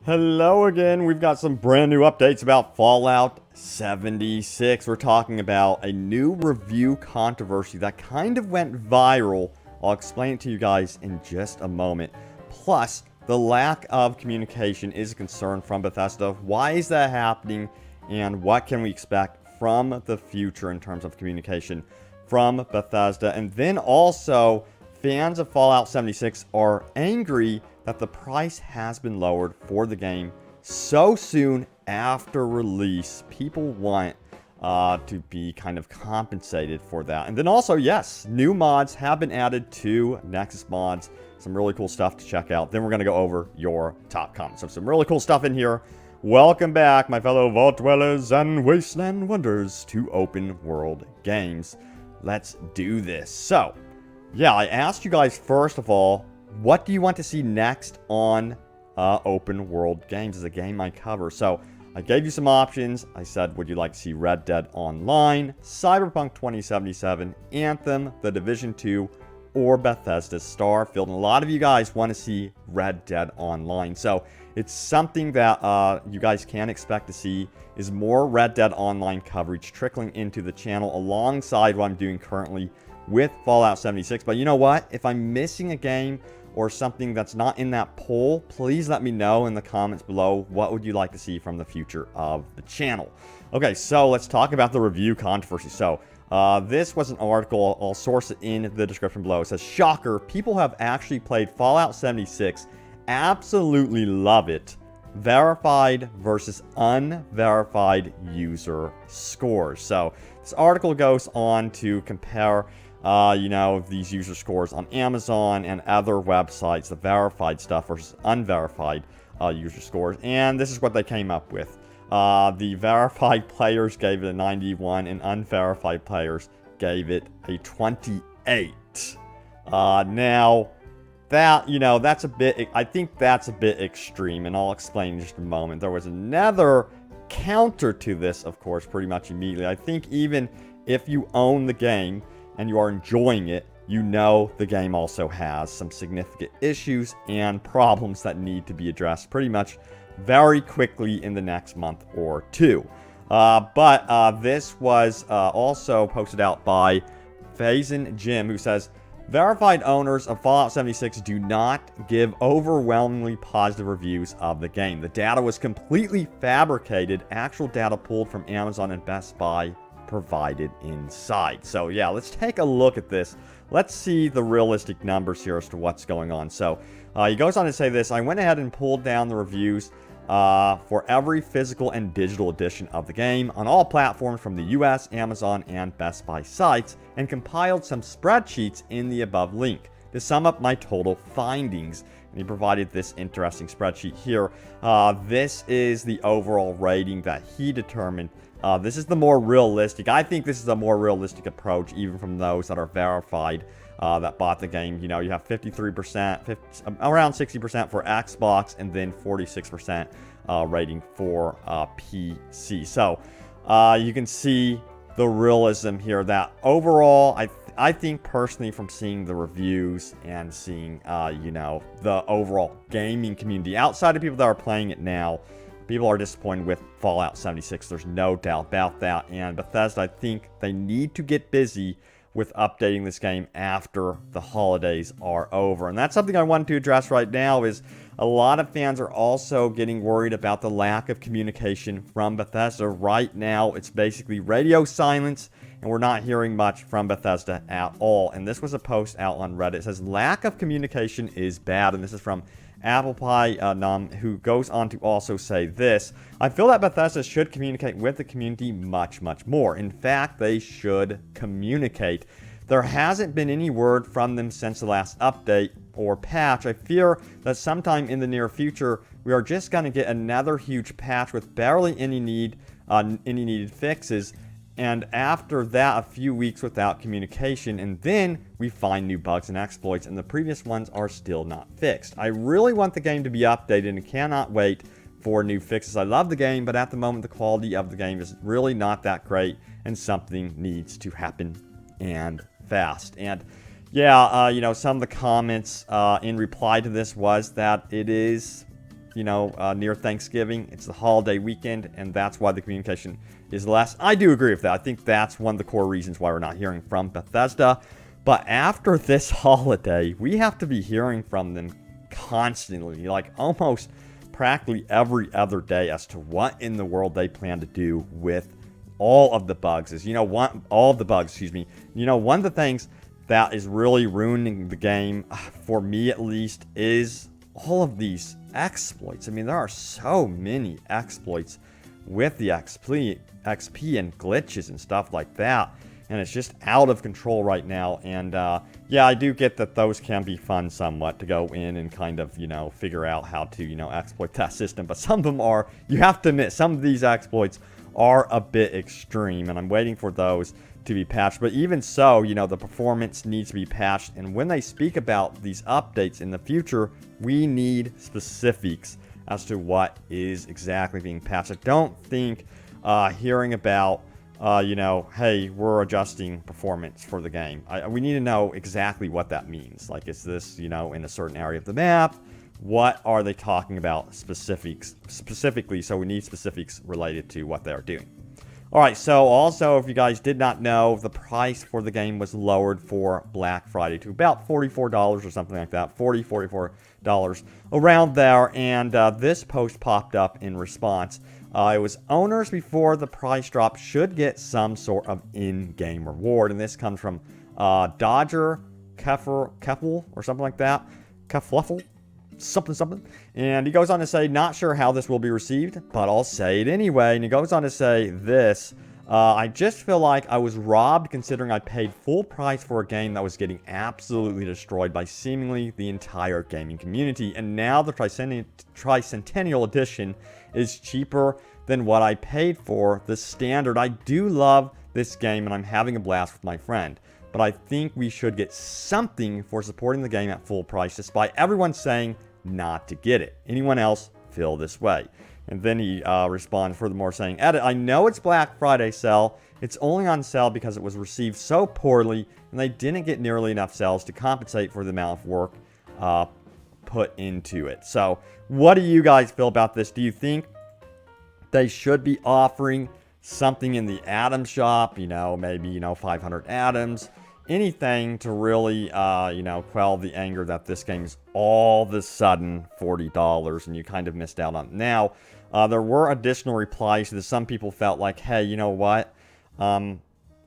Hello again. We've got some brand new updates about Fallout 76. We're talking about a new review controversy that kind of went viral. I'll explain it to you guys in just a moment. Plus, the lack of communication is a concern from Bethesda. Why is that happening? And what can we expect from the future in terms of communication from Bethesda? And then also, fans of Fallout 76 are angry that the price has been lowered for the game so soon after release. People want to be kind of compensated for that. And then also, yes, new mods have been added to Nexus mods. Some really cool stuff to check out. Then we're going to go over your top comments. So some really cool stuff in here. Welcome back, my fellow Vault Dwellers and Wasteland Wonders, to Open World Games. Let's do this. So, yeah, I asked you guys, first of all, what do you want to see next on Open World Games as a game I cover? So, I gave you some options. I said, would you like to see Red Dead Online, Cyberpunk 2077, Anthem, The Division 2, or Bethesda's Starfield? And a lot of you guys want to see Red Dead Online. So, it's something that you guys can expect to see is more Red Dead Online coverage trickling into the channel alongside what I'm doing currently with Fallout 76. But you know what? If I'm missing a game or something that's not in that poll, please let me know in the comments below. What would you like to see from the future of the channel? Okay, so let's talk about the review controversy. So this was an article. I'll source it in the description below. It says, shocker, people have actually played Fallout 76, absolutely love it. Verified versus unverified user scores. So this article goes on to compare these user scores on Amazon and other websites, the verified stuff versus unverified user scores. And this is what they came up with. The verified players gave it a 91 and unverified players gave it a 28. Now, that's a bit, I think that's a bit extreme, and I'll explain in just a moment. There was another counter to this, of course, pretty much immediately. I think even if you own the game and you are enjoying it, you know the game also has some significant issues and problems that need to be addressed pretty much very quickly in the next month or two. But this was also posted out by Phazin Jim, who says, verified owners of Fallout 76 do not give overwhelmingly positive reviews of the game. The data was completely fabricated, actual data pulled from Amazon and Best Buy provided inside. So yeah, let's take a look at this. Let's see the realistic numbers here as to what's going on. So he goes on to say this: I went ahead and pulled down the reviews for every physical and digital edition of the game on all platforms from the US, Amazon, and Best Buy sites, and compiled some spreadsheets in the above link to sum up my total findings. And he provided this interesting spreadsheet here. This is the overall rating that he determined. This is the more realistic. I think this is a more realistic approach, even from those that are verified that bought the game. You know, you have 53%, around 60% for Xbox, and then 46% rating for PC. So you can see the realism here that overall, I think personally, from seeing the reviews and seeing, the overall gaming community, outside of people that are playing it now, people are disappointed with Fallout 76. There's no doubt about that. And Bethesda, I think they need to get busy with updating this game after the holidays are over. And that's something I wanted to address right now. Is a lot of fans are also getting worried about the lack of communication from Bethesda. Right now, it's basically radio silence, and we're not hearing much from Bethesda at all. And this was a post out on Reddit. It says, lack of communication is bad. And this is from Apple Pie Num, who goes on to also say this: I feel that Bethesda should communicate with the community much, much more. In fact, they should communicate. There hasn't been any word from them since the last update or patch. I fear that sometime in the near future, we are just going to get another huge patch with barely any needed fixes. And after that, a few weeks without communication, and then we find new bugs and exploits, and the previous ones are still not fixed. I really want the game to be updated and cannot wait for new fixes. I love the game, but at the moment, the quality of the game is really not that great, and something needs to happen, and fast. And yeah, some of the comments in reply to this was that it is near Thanksgiving. It's the holiday weekend, and that's why the communication is less. I do agree with that. I think that's one of the core reasons why we're not hearing from Bethesda. But after this holiday, we have to be hearing from them constantly, like almost practically every other day, as to what in the world they plan to do with all of the bugs. All of the bugs, excuse me. One of the things that is really ruining the game, for me at least, is all of these exploits. I mean, there are so many exploits with the XP and glitches and stuff like that. And it's just out of control right now. And yeah, I do get that those can be fun somewhat to go in and kind of, figure out how to, exploit that system. But some of them are, you have to admit, some of these exploits are a bit extreme. And I'm waiting for those to be patched. But even so, the performance needs to be patched. And when they speak about these updates in the future, we need specifics as to what is exactly being patched. I don't think hearing about hey, we're adjusting performance for the game. We need to know exactly what that means. Like, is this, in a certain area of the map? What are they talking about specifically? So we need specifics related to what they're doing. All right, so also, if you guys did not know, the price for the game was lowered for Black Friday to about $44 or something like that. $44 around there. And this post popped up in response. It was owners before the price drop should get some sort of in-game reward. And this comes from Dodger Keffel or something like that. Keffluffle? Something. And he goes on to say, not sure how this will be received, but I'll say it anyway. And he goes on to say this. I just feel like I was robbed considering I paid full price for a game that was getting absolutely destroyed by seemingly the entire gaming community. And now the Tricentennial Edition is cheaper than what I paid for the standard. I do love this game and I'm having a blast with my friend. But I think we should get something for supporting the game at full price, despite everyone saying not to get it. Anyone else feel this way? And then he responds furthermore saying, edit, I know it's Black Friday sale. It's only on sale because it was received so poorly and they didn't get nearly enough sales to compensate for the amount of work put into it. So what do you guys feel about this? Do you think they should be offering something in the Atom shop, maybe, 500 atoms, anything to really, quell the anger that this game is all of a sudden $40 and you kind of missed out on it. Now, there were additional replies to this. Some people felt like, hey, you know what?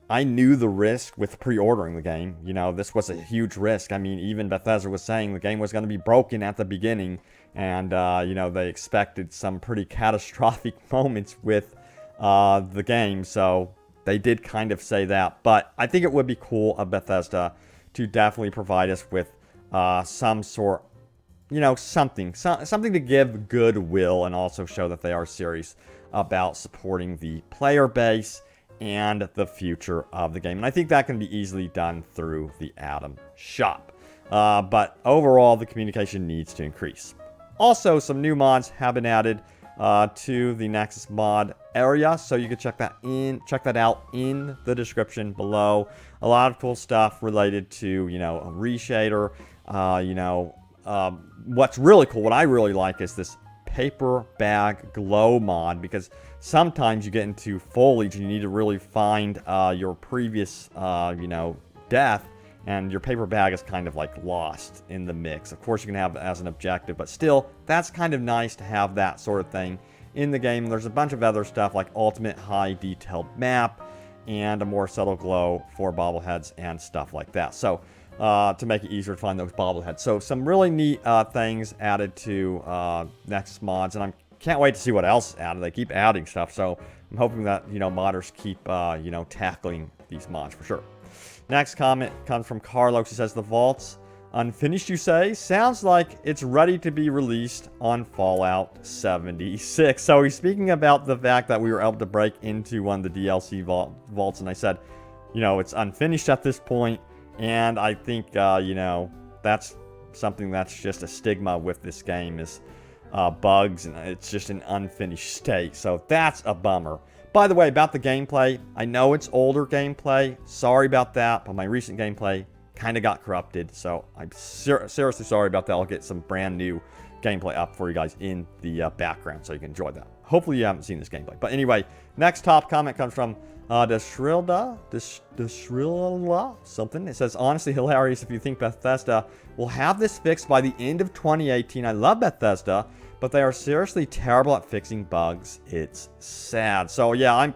I knew the risk with pre-ordering the game. This was a huge risk. I mean, even Bethesda was saying the game was going to be broken at the beginning. And, they expected some pretty catastrophic moments with the game. So they did kind of say that. But I think it would be cool of Bethesda to definitely provide us with some sort, something to give goodwill and also show that they are serious about supporting the player base and the future of the game. And I think that can be easily done through the Atom shop. But overall, the communication needs to increase. Also, some new mods have been added to the Nexus mod area, so you can check that out in the description below. A lot of cool stuff related to, a reshader. What's really cool, what I really like is this paper bag glow mod, because sometimes you get into foliage and you need to really find your previous, death. And your paper bag is kind of like lost in the mix. Of course, you can have it as an objective, but still, that's kind of nice to have that sort of thing in the game. There's a bunch of other stuff like ultimate high detailed map and a more subtle glow for bobbleheads and stuff like that. So, to make it easier to find those bobbleheads. So, some really neat things added to Nexus mods, and I can't wait to see what else is added. They keep adding stuff, so I'm hoping that, modders keep, tackling these mods for sure. Next comment comes from Carlos. He says, the vault's unfinished, you say? Sounds like it's ready to be released on Fallout 76. So he's speaking about the fact that we were able to break into one of the DLC vaults. And I said, it's unfinished at this point. And I think, that's something that's just a stigma with this game is bugs. And it's just an unfinished state. So that's a bummer. By the way, about the gameplay, I know it's older gameplay. Sorry about that, but my recent gameplay kind of got corrupted. So I'm seriously sorry about that. I'll get some brand new gameplay up for you guys in the background so you can enjoy that. Hopefully you haven't seen this gameplay. But anyway, next top comment comes from Deshrilla something. It says, honestly hilarious if you think Bethesda will have this fixed by the end of 2018. I love Bethesda, but they are seriously terrible at fixing bugs. It's sad. So yeah, I'm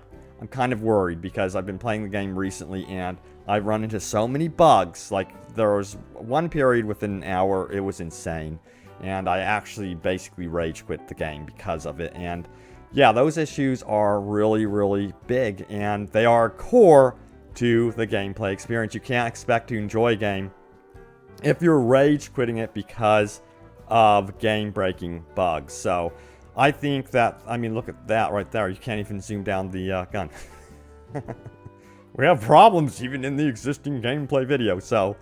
kind of worried because I've been playing the game recently and I've run into so many bugs. Like, there was one period within an hour, it was insane. And I actually basically rage quit the game because of it. And yeah, those issues are really, really big. And they are core to the gameplay experience. You can't expect to enjoy a game if you're rage quitting it because of game-breaking bugs. So I think that, I mean, look at that right there. You can't even zoom down the gun. We have problems even in the existing gameplay video. So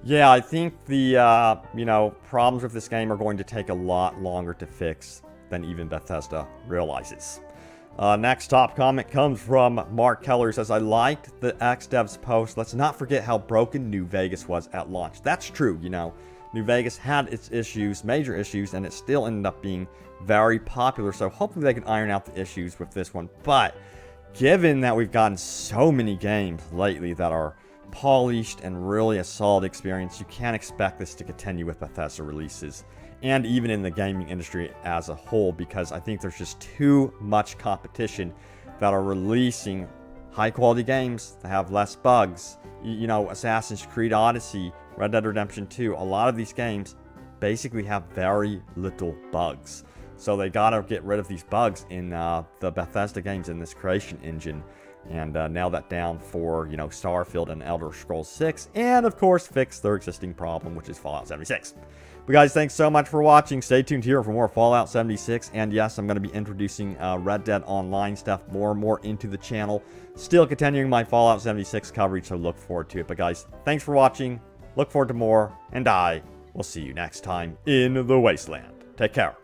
yeah, I think the, you know, problems with this game are going to take a lot longer to fix than even Bethesda realizes. Next top comment comes from Mark Keller. He says, I liked the XDev's post. Let's not forget how broken New Vegas was at launch. That's true, you know. New Vegas had its issues, major issues, and it still ended up being very popular. So hopefully they can iron out the issues with this one. But given that we've gotten so many games lately that are polished and really a solid experience, you can't expect this to continue with Bethesda releases and even in the gaming industry as a whole, because I think there's just too much competition that are releasing high quality games that have less bugs. You know, Assassin's Creed Odyssey, Red Dead Redemption 2, a lot of these games basically have very little bugs. So they gotta get rid of these bugs in the Bethesda games in this creation engine and nail that down for, you know, Starfield and Elder Scrolls 6, and of course fix their existing problem, which is Fallout 76. But guys, thanks so much for watching. Stay tuned here for more Fallout 76, and yes, I'm going to be introducing Red Dead Online stuff more and more into the channel. Still continuing my Fallout 76 coverage, so look forward to it. But guys, thanks for watching. Look forward to more, and I will see you next time in the Wasteland. Take care.